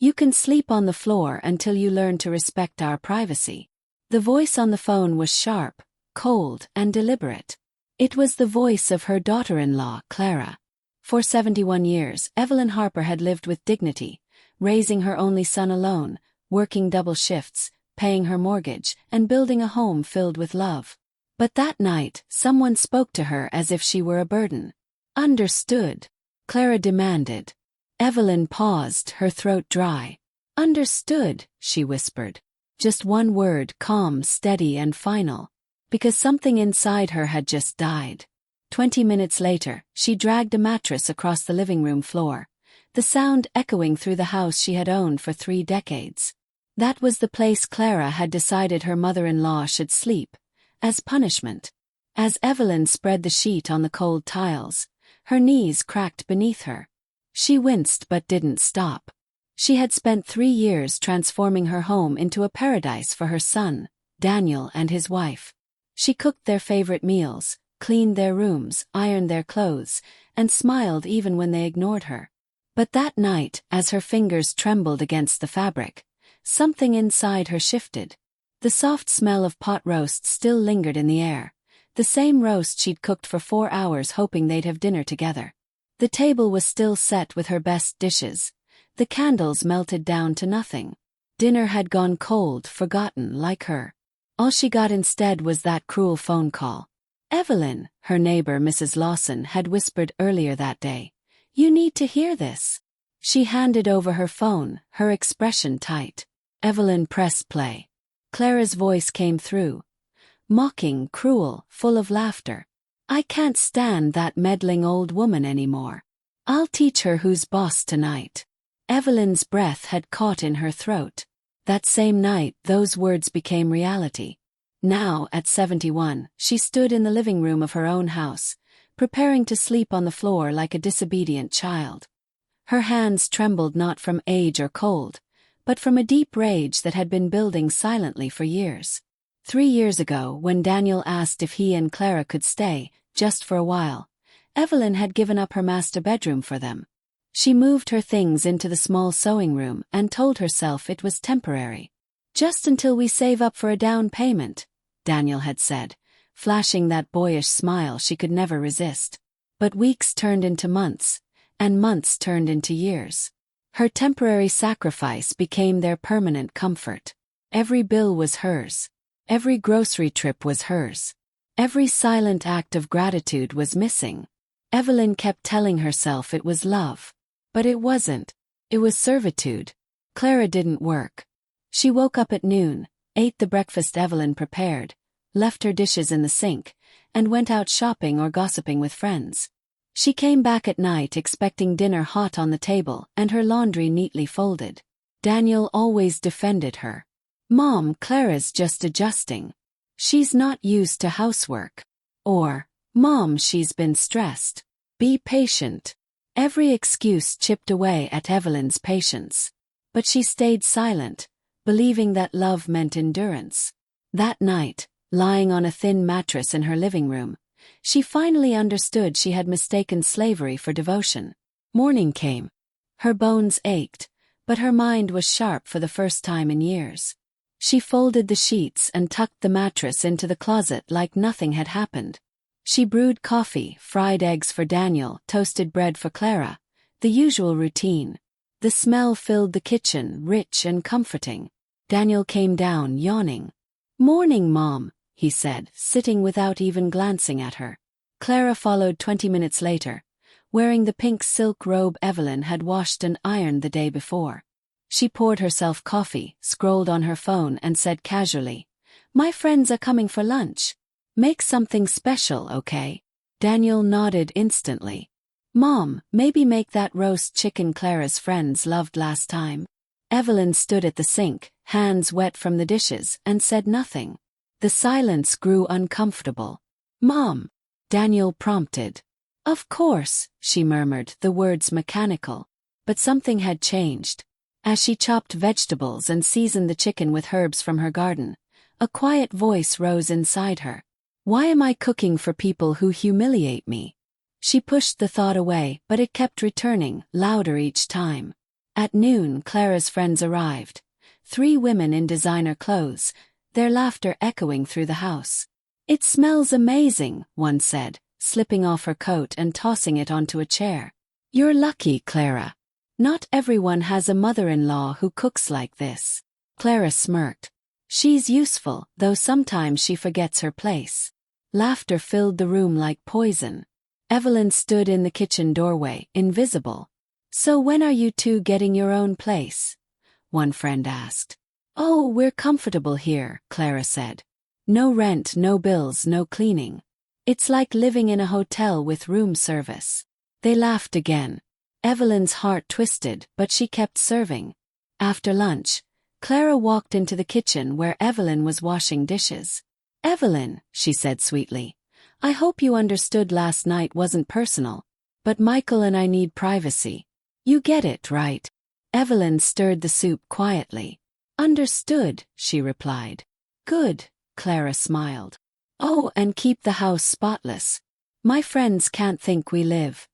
You can sleep on the floor until you learn to respect our privacy. The voice on the phone was sharp, cold, and deliberate. It was the voice of her daughter-in-law, Clara. For 71 years, Evelyn Harper had lived with dignity, raising her only son alone, working double shifts, paying her mortgage, and building a home filled with love. But that night, someone spoke to her as if she were a burden. "Understood?" Clara demanded. Evelyn paused, her throat dry. "Understood," she whispered. Just one word, calm, steady, and final. Because something inside her had just died. 20 minutes later, she dragged a mattress across the living room floor, the sound echoing through the house she had owned for 3 decades. That was the place Clara had decided her mother-in-law should sleep, as punishment. As Evelyn spread the sheet on the cold tiles, her knees cracked beneath her. She winced but didn't stop. She had spent 3 years transforming her home into a paradise for her son, Daniel, and his wife. She cooked their favorite meals, cleaned their rooms, ironed their clothes, and smiled even when they ignored her. But that night, as her fingers trembled against the fabric, something inside her shifted. The soft smell of pot roast still lingered in the air, the same roast she'd cooked for 4 hours hoping they'd have dinner together. The table was still set with her best dishes. The candles melted down to nothing. Dinner had gone cold, forgotten, like her. All she got instead was that cruel phone call. "Evelyn," her neighbor Mrs. Lawson had whispered earlier that day, "you need to hear this." She handed over her phone, her expression tight. Evelyn pressed play. Clara's voice came through. Mocking, cruel, full of laughter. "I can't stand that meddling old woman anymore. I'll teach her who's boss tonight." Evelyn's breath had caught in her throat. That same night, those words became reality. Now, at 71, she stood in the living room of her own house, preparing to sleep on the floor like a disobedient child. Her hands trembled not from age or cold, but from a deep rage that had been building silently for years. 3 years ago, when Daniel asked if he and Clara could stay, just for a while, Evelyn had given up her master bedroom for them. She moved her things into the small sewing room and told herself it was temporary. "Just until we save up for a down payment," Daniel had said, flashing that boyish smile she could never resist. But weeks turned into months, and months turned into years. Her temporary sacrifice became their permanent comfort. Every bill was hers. Every grocery trip was hers. Every silent act of gratitude was missing. Evelyn kept telling herself it was love. But it wasn't. It was servitude. Clara didn't work. She woke up at noon, ate the breakfast Evelyn prepared, left her dishes in the sink, and went out shopping or gossiping with friends. She came back at night expecting dinner hot on the table and her laundry neatly folded. Daniel always defended her. "Mom, Clara's just adjusting. She's not used to housework." Or, "Mom, she's been stressed. Be patient." Every excuse chipped away at Evelyn's patience. But she stayed silent, believing that love meant endurance. That night, lying on a thin mattress in her living room, she finally understood she had mistaken slavery for devotion. Morning came. Her bones ached, but her mind was sharp for the first time in years. She folded the sheets and tucked the mattress into the closet like nothing had happened. She brewed coffee, fried eggs for Daniel, toasted bread for Clara, the usual routine. The smell filled the kitchen, rich and comforting. Daniel came down, yawning. "Morning, Mom," he said, sitting without even glancing at her. Clara followed 20 minutes later, wearing the pink silk robe Evelyn had washed and ironed the day before. She poured herself coffee, scrolled on her phone and said casually, "My friends are coming for lunch. Make something special, okay?" Daniel nodded instantly. "Mom, maybe make that roast chicken Clara's friends loved last time." Evelyn stood at the sink, hands wet from the dishes, and said nothing. The silence grew uncomfortable. "Mom," Daniel prompted. "Of course," she murmured, the words mechanical. But something had changed. As she chopped vegetables and seasoned the chicken with herbs from her garden, a quiet voice rose inside her. "Why am I cooking for people who humiliate me?" She pushed the thought away, but it kept returning, louder each time. At noon, Clara's friends arrived. 3 women in designer clothes, their laughter echoing through the house. "It smells amazing," one said, slipping off her coat and tossing it onto a chair. "You're lucky, Clara. Not everyone has a mother-in-law who cooks like this." Clara smirked. "She's useful, though sometimes she forgets her place." Laughter filled the room like poison. Evelyn stood in the kitchen doorway, invisible. "So when are you two getting your own place?" one friend asked. "Oh, we're comfortable here," Clara said. "No rent, no bills, no cleaning. It's like living in a hotel with room service." They laughed again. Evelyn's heart twisted, but she kept serving. After lunch, Clara walked into the kitchen where Evelyn was washing dishes. "Evelyn," she said sweetly, "I hope you understood last night wasn't personal, but Michael and I need privacy. You get it, right?" Evelyn stirred the soup quietly. "Understood," she replied. "Good," Clara smiled. "Oh, and keep the house spotless. My friends can't think we live."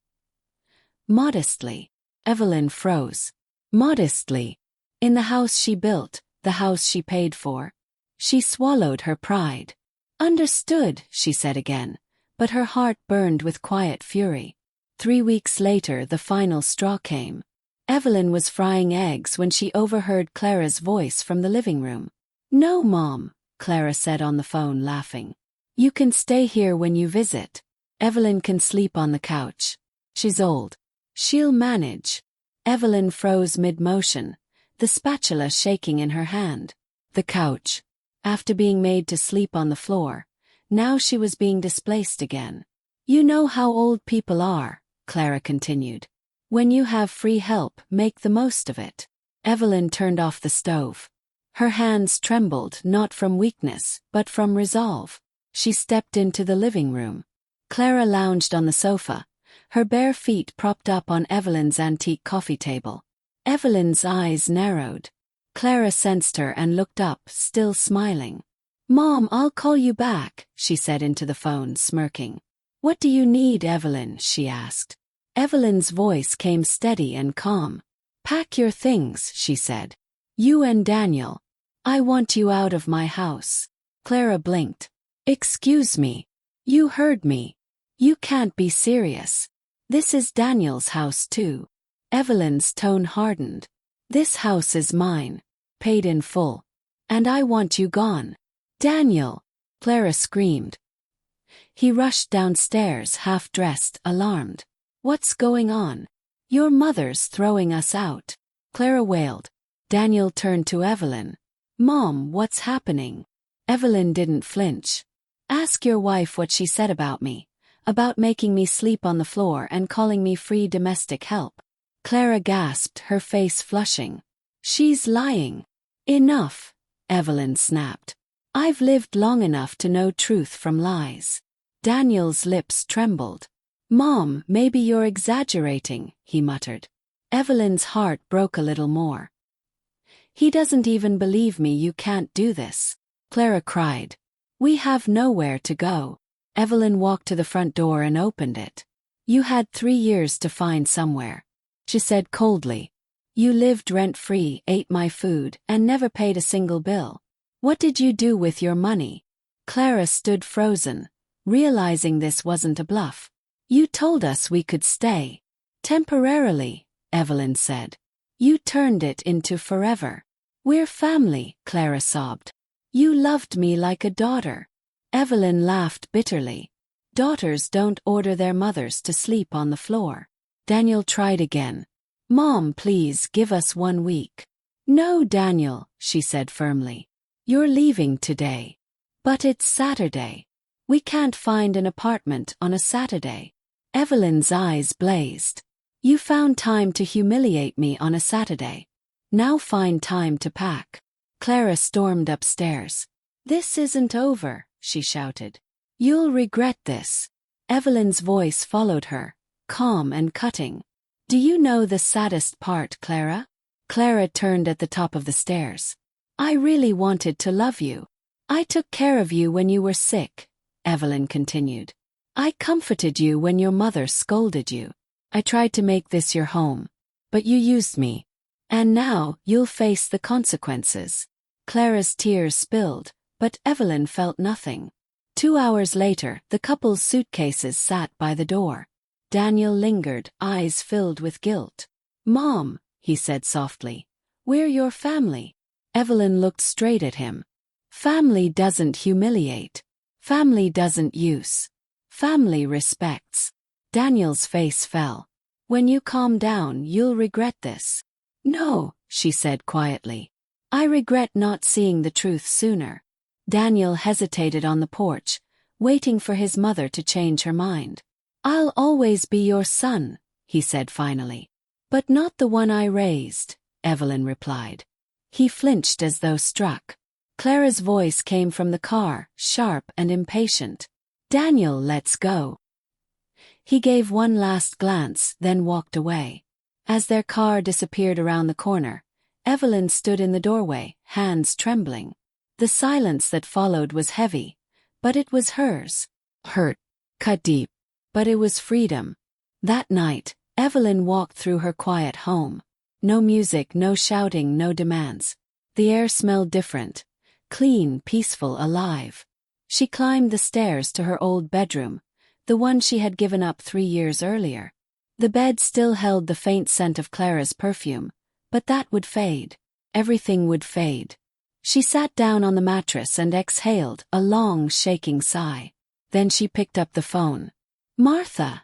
Modestly. Evelyn froze. Modestly. In the house she built, the house she paid for. She swallowed her pride. "Understood," she said again, but her heart burned with quiet fury. 3 weeks later, the final straw came. Evelyn was frying eggs when she overheard Clara's voice from the living room. "No, Mom," Clara said on the phone, laughing. "You can stay here when you visit. Evelyn can sleep on the couch. She's old. She'll manage." Evelyn froze mid-motion, the spatula shaking in her hand. The couch. After being made to sleep on the floor, now she was being displaced again. "You know how old people are," Clara continued. "When you have free help, make the most of it." Evelyn turned off the stove. Her hands trembled, not from weakness, but from resolve. She stepped into the living room. Clara lounged on the sofa, her bare feet propped up on Evelyn's antique coffee table. Evelyn's eyes narrowed. Clara sensed her and looked up, still smiling. "Mom, I'll call you back," she said into the phone, smirking. "What do you need, Evelyn?" she asked. Evelyn's voice came steady and calm. "Pack your things," she said. "You and Daniel. I want you out of my house." Clara blinked. "Excuse me. You heard me. You can't be serious. This is Daniel's house too." Evelyn's tone hardened. "This house is mine. Paid in full. And I want you gone." "Daniel!" Clara screamed. He rushed downstairs, half-dressed, alarmed. "What's going on?" "Your mother's throwing us out," Clara wailed. Daniel turned to Evelyn. "Mom, what's happening?" Evelyn didn't flinch. "Ask your wife what she said about me. About making me sleep on the floor and calling me free domestic help." Clara gasped, her face flushing. "She's lying." "Enough," Evelyn snapped. "I've lived long enough to know truth from lies." Daniel's lips trembled. "Mom, maybe you're exaggerating," he muttered. Evelyn's heart broke a little more. "He doesn't even believe me. You can't do this," Clara cried. "We have nowhere to go." Evelyn walked to the front door and opened it. "You had 3 years to find somewhere," she said coldly. "You lived rent-free, ate my food, and never paid a single bill. What did you do with your money?" Clara stood frozen, realizing this wasn't a bluff. "You told us we could stay. Temporarily," Evelyn said. "You turned it into forever." "We're family," Clara sobbed. "You loved me like a daughter." Evelyn laughed bitterly. "Daughters don't order their mothers to sleep on the floor." Daniel tried again. "Mom, please give us 1 week." "No, Daniel," she said firmly. "You're leaving today." "But it's Saturday. We can't find an apartment on a Saturday." Evelyn's eyes blazed. "You found time to humiliate me on a Saturday. Now find time to pack." Clara stormed upstairs. "This isn't over," she shouted. "You'll regret this." Evelyn's voice followed her, calm and cutting. "Do you know the saddest part, Clara?" Clara turned at the top of the stairs. "I really wanted to love you. I took care of you when you were sick," Evelyn continued. "I comforted you when your mother scolded you. I tried to make this your home. But you used me. And now, you'll face the consequences. Clara's tears spilled, but Evelyn felt nothing. 2 hours later, the couple's suitcases sat by the door. Daniel lingered, eyes filled with guilt. "Mom," he said softly, "we're your family." Evelyn looked straight at him. "Family doesn't humiliate. Family doesn't use. Family respects." Daniel's face fell. "When you calm down, you'll regret this." "No," she said quietly. "I regret not seeing the truth sooner." Daniel hesitated on the porch, waiting for his mother to change her mind. "I'll always be your son," he said finally. "But not the one I raised," Evelyn replied. He flinched as though struck. Clara's voice came from the car, sharp and impatient. "Daniel, let's go." He gave one last glance, then walked away. As their car disappeared around the corner, Evelyn stood in the doorway, hands trembling. The silence that followed was heavy, but it was hers. Hurt, cut deep, but it was freedom. That night, Evelyn walked through her quiet home. No music, no shouting, no demands. The air smelled different, clean, peaceful, alive. She climbed the stairs to her old bedroom, the one she had given up 3 years earlier. The bed still held the faint scent of Clara's perfume, but that would fade. Everything would fade. She sat down on the mattress and exhaled a long, shaking sigh. Then she picked up the phone. "Martha,"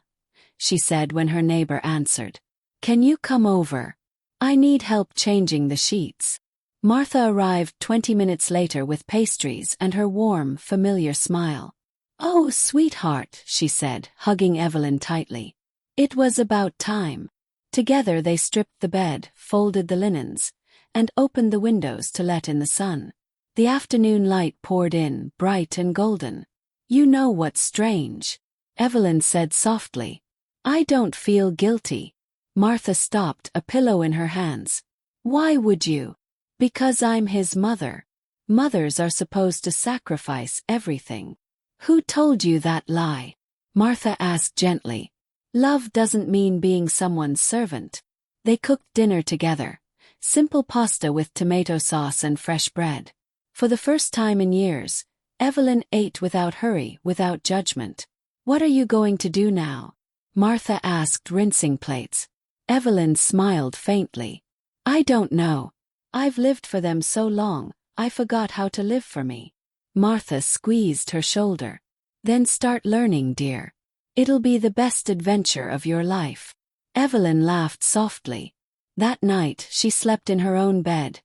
she said when her neighbor answered. "Can you come over? I need help changing the sheets." Martha arrived 20 minutes later with pastries and her warm, familiar smile. "Oh, sweetheart," she said, hugging Evelyn tightly. It was about time. Together they stripped the bed, folded the linens, and opened the windows to let in the sun. The afternoon light poured in, bright and golden. "You know what's strange?" Evelyn said softly. "I don't feel guilty." Martha stopped, a pillow in her hands. "Why would you?" "Because I'm his mother. Mothers are supposed to sacrifice everything." "Who told you that lie?" Martha asked gently. "Love doesn't mean being someone's servant." They cooked dinner together. Simple pasta with tomato sauce and fresh bread. For the first time in years, Evelyn ate without hurry, without judgment. "What are you going to do now?" Martha asked, rinsing plates. Evelyn smiled faintly. "I don't know. I've lived for them so long, I forgot how to live for me." Martha squeezed her shoulder. "Then start learning, dear. It'll be the best adventure of your life." Evelyn laughed softly. That night, she slept in her own bed,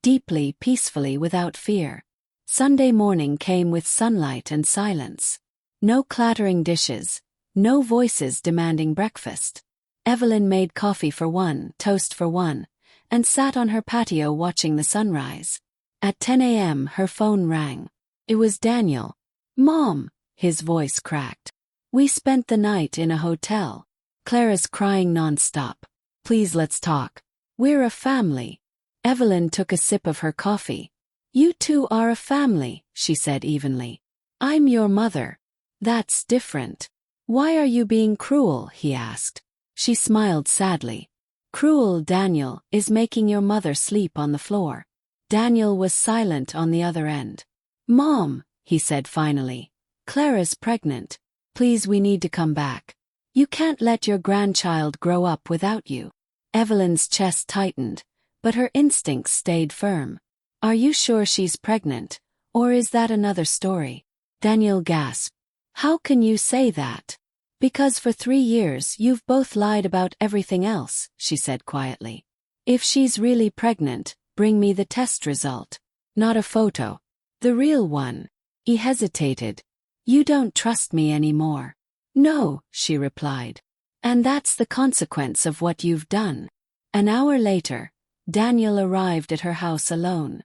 deeply, peacefully, without fear. Sunday morning came with sunlight and silence. No clattering dishes, no voices demanding breakfast. Evelyn made coffee for one, toast for one, and sat on her patio watching the sunrise. At 10 a.m., her phone rang. It was Daniel. "Mom," his voice cracked. "We spent the night in a hotel. Clara's crying nonstop. Please, let's talk. We're a family." Evelyn took a sip of her coffee. "You two are a family," she said evenly. "I'm your mother." "That's different." "Why are you being cruel?" he asked. She smiled sadly. "Cruel, Daniel, is making your mother sleep on the floor." Daniel was silent on the other end. "Mom," he said finally, "Clara's pregnant. Please, we need to come back. You can't let your grandchild grow up without you." Evelyn's chest tightened, but her instincts stayed firm. "Are you sure she's pregnant, or is that another story?" Daniel gasped. "How can you say that?" "Because for 3 years you've both lied about everything else," she said quietly. "If she's really pregnant, bring me the test result. Not a photo. The real one." He hesitated. "You don't trust me anymore." "No," she replied. "And that's the consequence of what you've done." An hour later, Daniel arrived at her house alone.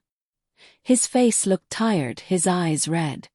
His face looked tired, his eyes red.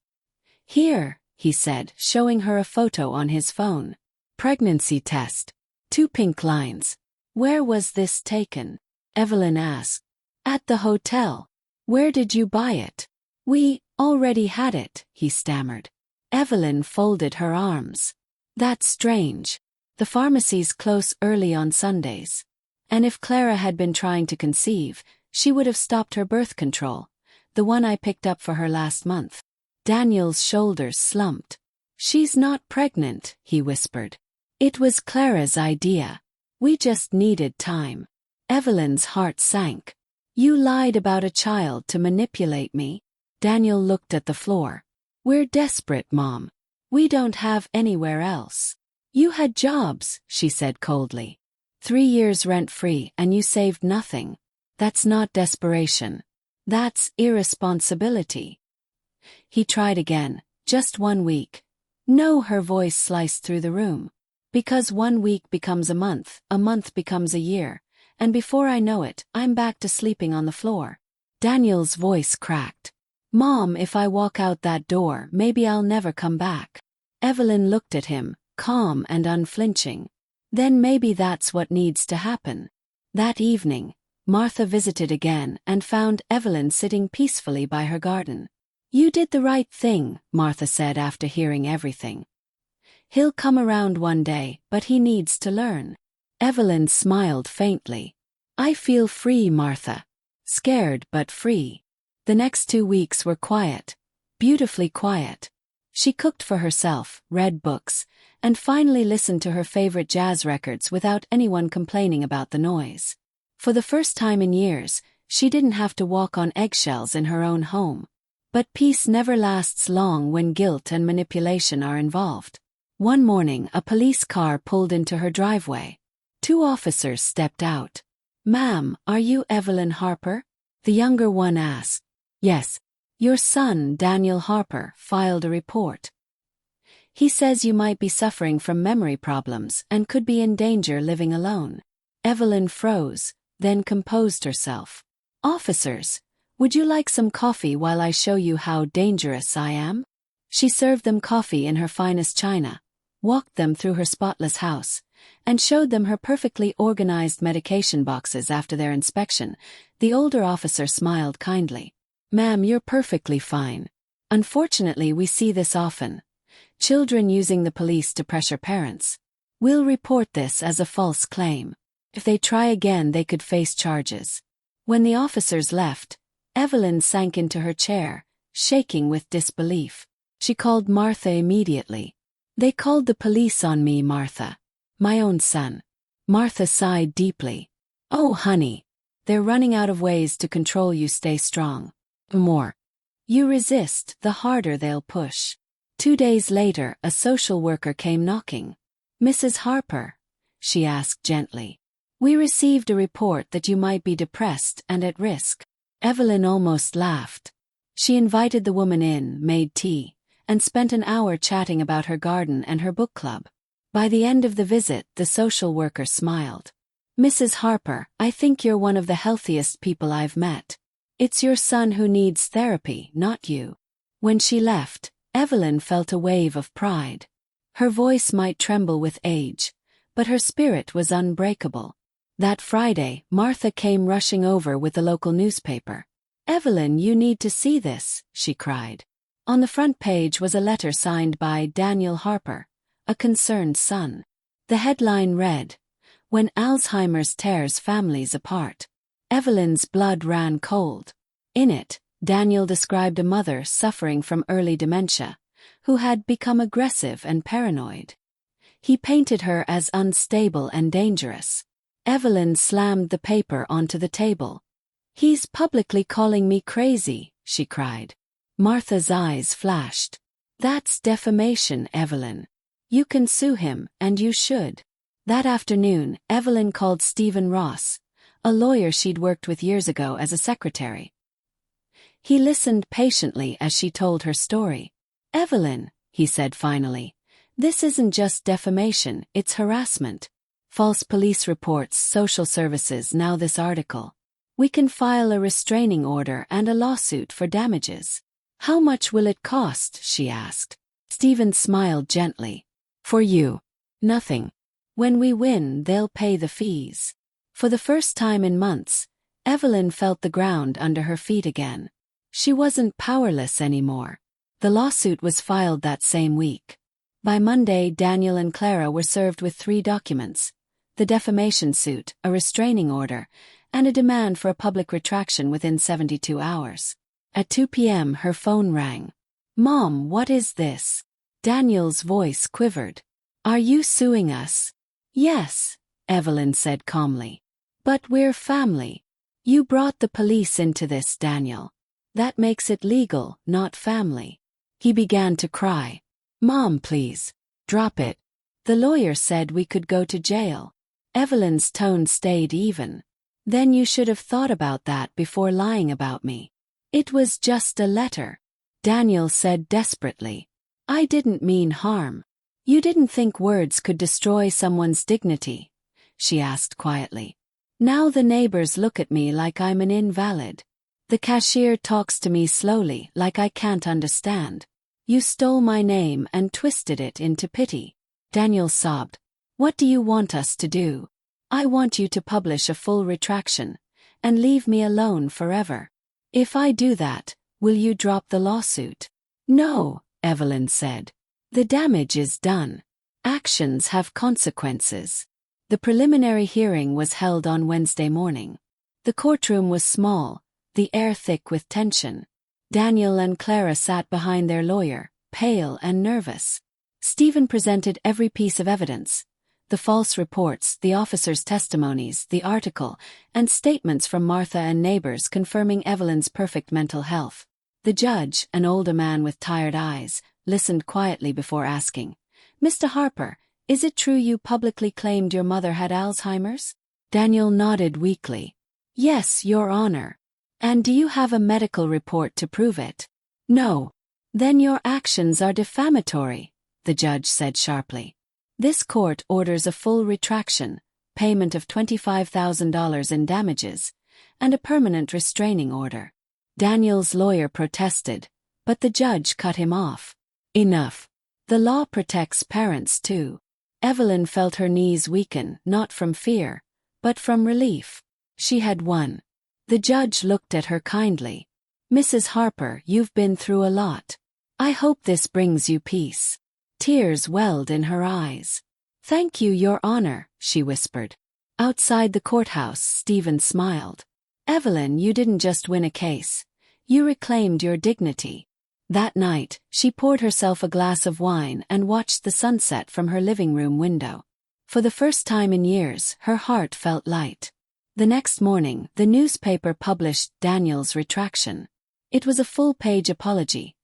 "Here," he said, showing her a photo on his phone. "Pregnancy test. 2 pink lines." "Where was this taken?" Evelyn asked. "At the hotel." "Where did you buy it?" "We already had it," he stammered. Evelyn folded her arms. "That's strange. The pharmacies close early on Sundays." And if Clara had been trying to conceive, she would have stopped her birth control, the one I picked up for her last month. Daniel's shoulders slumped. "She's not pregnant," he whispered. "It was Clara's idea. We just needed time." Evelyn's heart sank. "You lied about a child to manipulate me?" Daniel looked at the floor. "We're desperate, Mom. We don't have anywhere else." "You had jobs," she said coldly. 3 years rent-free and you saved nothing. That's not desperation. That's irresponsibility." He tried again. "Just 1 week." "No," her voice sliced through the room. "Because 1 week becomes a month becomes a year, and before I know it, I'm back to sleeping on the floor." Daniel's voice cracked. "Mom, if I walk out that door, maybe I'll never come back." Evelyn looked at him, calm and unflinching. "Then maybe that's what needs to happen." That evening, Martha visited again and found Evelyn sitting peacefully by her garden. "You did the right thing," Martha said after hearing everything. "He'll come around one day, but he needs to learn." Evelyn smiled faintly. "I feel free, Martha. Scared but free." The next 2 weeks were quiet, beautifully quiet. She cooked for herself, read books, and finally listened to her favorite jazz records without anyone complaining about the noise. For the first time in years, she didn't have to walk on eggshells in her own home. But peace never lasts long when guilt and manipulation are involved. One morning, a police car pulled into her driveway. 2 officers stepped out. "Ma'am, are you Evelyn Harper?" The younger one asked. "Yes. Your son, Daniel Harper, filed a report. He says you might be suffering from memory problems and could be in danger living alone." Evelyn froze, then composed herself. "Officers, would you like some coffee while I show you how dangerous I am?" She served them coffee in her finest china, walked them through her spotless house, and showed them her perfectly organized medication boxes after their inspection. The older officer smiled kindly. "Ma'am, you're perfectly fine. Unfortunately, we see this often. Children using the police to pressure parents. We'll report this as a false claim. If they try again, they could face charges." When the officers left, Evelyn sank into her chair, shaking with disbelief. She called Martha immediately. "They called the police on me, Martha. My own son." Martha sighed deeply. "Oh, honey. They're running out of ways to control you. Stay strong. The more you resist, the harder they'll push." 2 days later, a social worker came knocking. "Mrs. Harper," she asked gently, "we received a report that you might be depressed and at risk." Evelyn almost laughed. She invited the woman in, made tea, and spent an hour chatting about her garden and her book club. By the end of the visit, the social worker smiled. "Mrs. Harper, I think you're one of the healthiest people I've met. It's your son who needs therapy, not you." When she left, Evelyn felt a wave of pride. Her voice might tremble with age, but her spirit was unbreakable. That Friday, Martha came rushing over with the local newspaper. "Evelyn, you need to see this," she cried. On the front page was a letter signed by Daniel Harper, a concerned son. The headline read, "When Alzheimer's Tears Families Apart." Evelyn's blood ran cold. In it, Daniel described a mother suffering from early dementia, who had become aggressive and paranoid. He painted her as unstable and dangerous. Evelyn slammed the paper onto the table. "He's publicly calling me crazy," she cried. Martha's eyes flashed. "That's defamation, Evelyn. You can sue him, and you should." That afternoon, Evelyn called Stephen Ross, a lawyer she'd worked with years ago as a secretary. He listened patiently as she told her story. "Evelyn," he said finally, "this isn't just defamation, it's harassment. False police reports, social services, now this article. We can file a restraining order and a lawsuit for damages." "How much will it cost?" she asked. Stephen smiled gently. "For you, nothing. When we win, they'll pay the fees." For the first time in months, Evelyn felt the ground under her feet again. She wasn't powerless anymore. The lawsuit was filed that same week. By Monday, Daniel and Clara were served with 3 documents: the defamation suit, a restraining order, and a demand for a public retraction within 72 hours. At 2 p.m. her phone rang. "Mom, what is this?" Daniel's voice quivered. "Are you suing us?" "Yes," Evelyn said calmly. "But we're family." "You brought the police into this, Daniel. That makes it legal, not family." He began to cry. "Mom, please. Drop it." "The lawyer said we could go to jail." Evelyn's tone stayed even. "Then you should have thought about that before lying about me." "It was just a letter," Daniel said desperately. "I didn't mean harm." "You didn't think words could destroy someone's dignity?" she asked quietly. "Now the neighbors look at me like I'm an invalid. The cashier talks to me slowly like I can't understand. You stole my name and twisted it into pity." Daniel sobbed. "What do you want us to do?" "I want you to publish a full retraction and leave me alone forever." "If I do that, will you drop the lawsuit?" "No," Evelyn said. "The damage is done. Actions have consequences." The preliminary hearing was held on Wednesday morning. The courtroom was small, the air thick with tension. Daniel and Clara sat behind their lawyer, pale and nervous. Stephen presented every piece of evidence: the false reports, the officers' testimonies, the article, and statements from Martha and neighbors confirming Evelyn's perfect mental health. The judge, an older man with tired eyes, listened quietly before asking, "Mr. Harper, is it true you publicly claimed your mother had Alzheimer's?" Daniel nodded weakly. "Yes, Your Honor." "And do you have a medical report to prove it?" "No." "Then your actions are defamatory," the judge said sharply. "This court orders a full retraction, payment of $25,000 in damages, and a permanent restraining order." Daniel's lawyer protested, but the judge cut him off. "Enough. The law protects parents too." Evelyn felt her knees weaken, not from fear, but from relief. She had won. The judge looked at her kindly. "Mrs. Harper, you've been through a lot. I hope this brings you peace." Tears welled in her eyes. "Thank you, Your Honor," she whispered. Outside the courthouse, Stephen smiled. "Evelyn, you didn't just win a case. You reclaimed your dignity." That night, she poured herself a glass of wine and watched the sunset from her living room window. For the first time in years, her heart felt light. The next morning, the newspaper published Daniel's retraction. It was a full-page apology,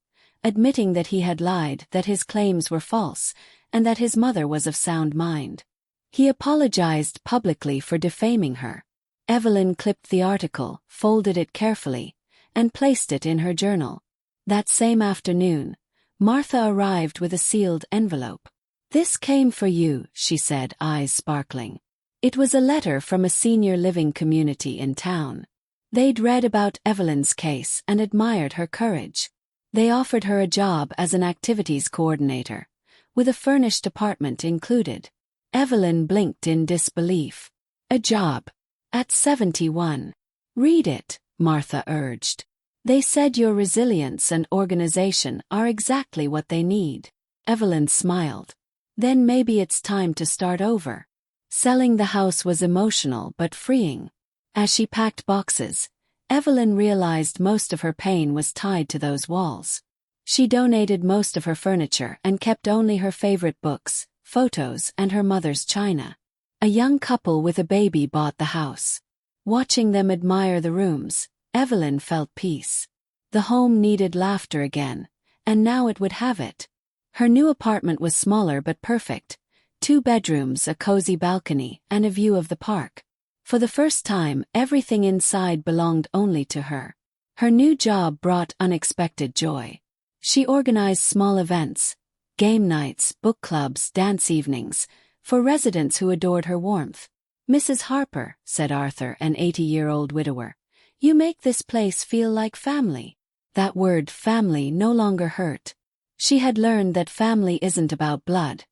admitting that he had lied, that his claims were false, and that his mother was of sound mind. He apologized publicly for defaming her. Evelyn clipped the article, folded it carefully, and placed it in her journal. That same afternoon, Martha arrived with a sealed envelope. "This came for you," she said, eyes sparkling. It was a letter from a senior living community in town. They'd read about Evelyn's case and admired her courage. They offered her a job as an activities coordinator, with a furnished apartment included. Evelyn blinked in disbelief. A job? At 71. "Read it," Martha urged. "They said your resilience and organization are exactly what they need." Evelyn smiled. "Then maybe it's time to start over." Selling the house was emotional but freeing. As she packed boxes, Evelyn realized most of her pain was tied to those walls. She donated most of her furniture and kept only her favorite books, photos, and her mother's china. A young couple with a baby bought the house. Watching them admire the rooms, Evelyn felt peace. The home needed laughter again, and now it would have it. Her new apartment was smaller but perfect: 2 bedrooms, a cozy balcony, and a view of the park. For the first time, everything inside belonged only to her. Her new job brought unexpected joy. She organized small events, game nights, book clubs, dance evenings, for residents who adored her warmth. "Mrs. Harper," said Arthur, an 80-year-old widower, "you make this place feel like family." That word, family, no longer hurt. She had learned that family isn't about blood.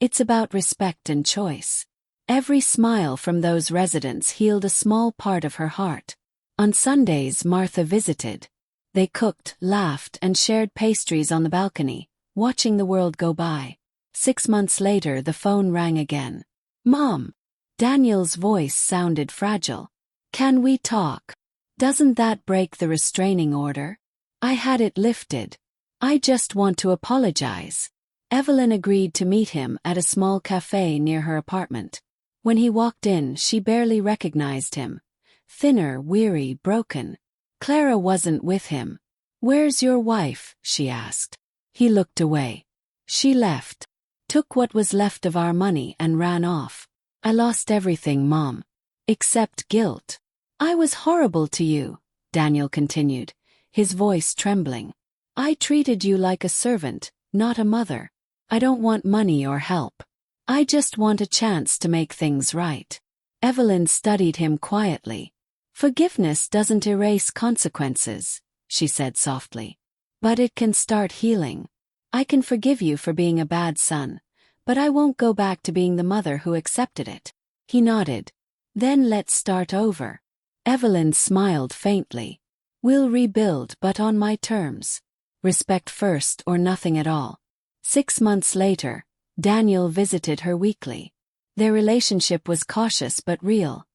It's about respect and choice. Every smile from those residents healed a small part of her heart. On Sundays, Martha visited. They cooked, laughed, and shared pastries on the balcony, watching the world go by. 6 months later, the phone rang again. "Mom." Daniel's voice sounded fragile. Can we talk? Doesn't that break the restraining order? I had it lifted. I just want to apologize. Evelyn agreed to meet him at a small cafe near her apartment. When he walked in, she barely recognized him. Thinner, weary, broken. Clara wasn't with him. Where's your wife? She asked. He looked away. She left. Took what was left of our money and ran off. I lost everything, Mom. Except guilt. I was horrible to you, Daniel continued, his voice trembling. I treated you like a servant, not a mother. I don't want money or help. I just want a chance to make things right. Evelyn studied him quietly. Forgiveness doesn't erase consequences, she said softly. But it can start healing. I can forgive you for being a bad son, but I won't go back to being the mother who accepted it. He nodded. Then let's start over. Evelyn smiled faintly. We'll rebuild, but on my terms. Respect first or nothing at all. 6 months later, Daniel visited her weekly. Their relationship was cautious but real.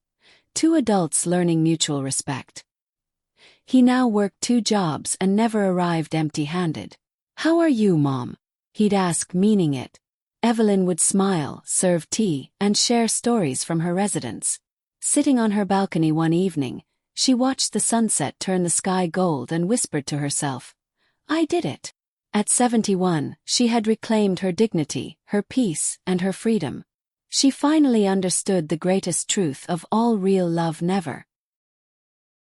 2 adults learning mutual respect. He now worked 2 jobs and never arrived empty-handed. How are you, Mom? He'd ask, meaning it. Evelyn would smile, serve tea, and share stories from her residence. Sitting on her balcony one evening, she watched the sunset turn the sky gold and whispered to herself, I did it. At 71, she had reclaimed her dignity, her peace, and her freedom. She finally understood the greatest truth of all: real love never